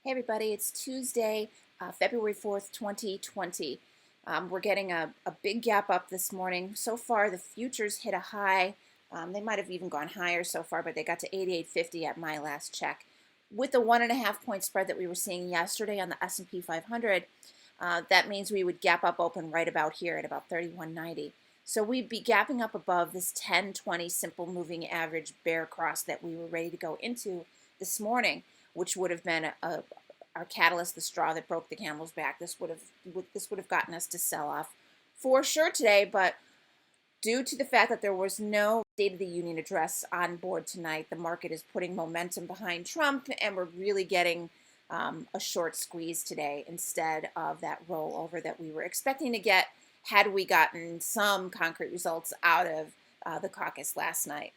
Hey everybody, it's Tuesday, February 4th, 2020. We're getting a big gap up this morning. So far, the futures hit a high. They might have even gone higher so far, but they got to 88.50 at my last check. With the 1.5 point spread that we were seeing yesterday on the S&P 500, that means we would gap up open right about here at about 31.90. So we'd be gapping up above this 10-20 simple moving average bear cross that we were ready to go into this morning, which would have been our catalyst, the straw that broke the camel's back. This would have gotten us to sell off for sure today, but due to the fact that there was no State of the Union address on board tonight, the market is putting momentum behind Trump, and we're really getting a short squeeze today instead of that rollover that we were expecting to get had we gotten some concrete results out of the caucus last night.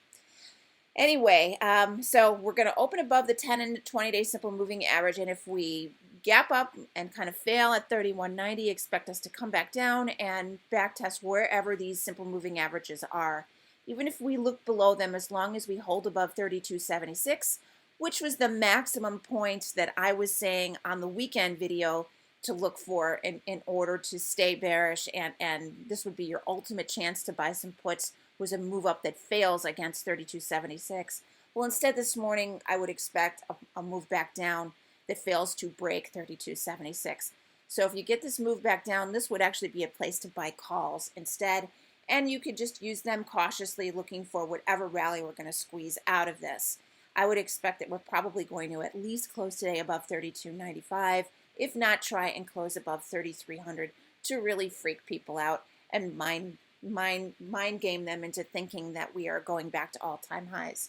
Anyway, so we're going to open above the 10 and 20-day simple moving average, and if we gap up and kind of fail at 31.90, expect us to come back down and back test wherever these simple moving averages are. Even if we look below them, as long as we hold above 32.76, which was the maximum point that I was saying on the weekend video to look for in order to stay bearish, and this would be your ultimate chance to buy some puts, was a move up that fails against 32.76. Well, instead this morning, I would expect a move back down that fails to break 32.76. So if you get this move back down, this would actually be a place to buy calls instead, and you could just use them cautiously, looking for whatever rally we're going to squeeze out of this. I would expect that we're probably going to at least close today above 32.95, if not try and close above 3,300 to really freak people out and mind game them into thinking that we are going back to all-time highs.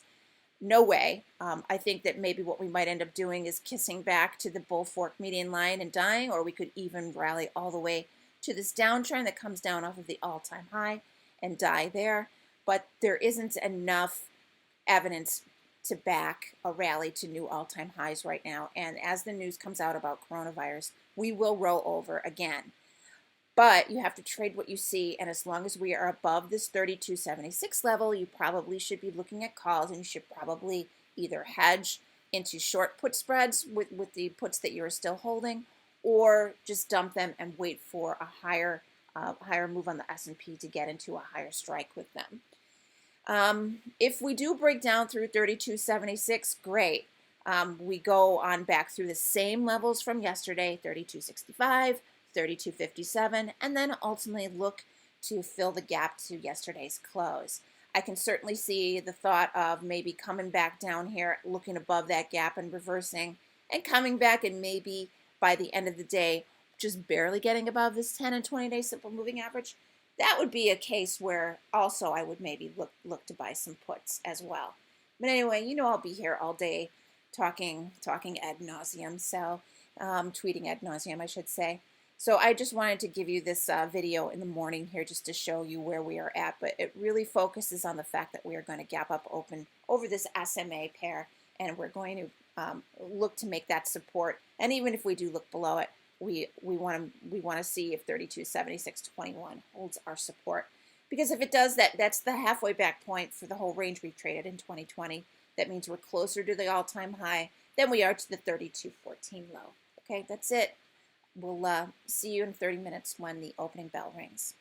No way. I think that maybe what we might end up doing is kissing back to the bull fork median line and dying, or we could even rally all the way to this downtrend that comes down off of the all-time high and die there. But there isn't enough evidence to back a rally to new all-time highs right now. And as the news comes out about coronavirus, we will roll over again. But you have to trade what you see, and as long as we are above this 32.76 level, you probably should be looking at calls, and you should probably either hedge into short put spreads with the puts that you are still holding, or just dump them and wait for a higher move on the S&P to get into a higher strike with them. If we do break down through 32.76, great. We go on back through the same levels from yesterday, 32.65, 32.57, and then ultimately look to fill the gap to yesterday's close. I can certainly see the thought of maybe coming back down here, looking above that gap and reversing, and coming back and maybe by the end of the day, just barely getting above this 10 and 20-day simple moving average. That would be a case where also I would maybe look to buy some puts as well. But anyway, you know I'll be here all day talking ad nauseum, so tweeting ad nauseum, I should say. So I just wanted to give you this video in the morning here just to show you where we are at, but it really focuses on the fact that we are going to gap up open over this SMA pair, and we're going to look to make that support. And even if we do look below it, we want to see if 32.7621 holds our support, because if it does, that's the halfway back point for the whole range we've traded in 2020. That means we're closer to the all-time high than we are to the 32.14 low. Okay, that's it. We'll see you in 30 minutes when the opening bell rings.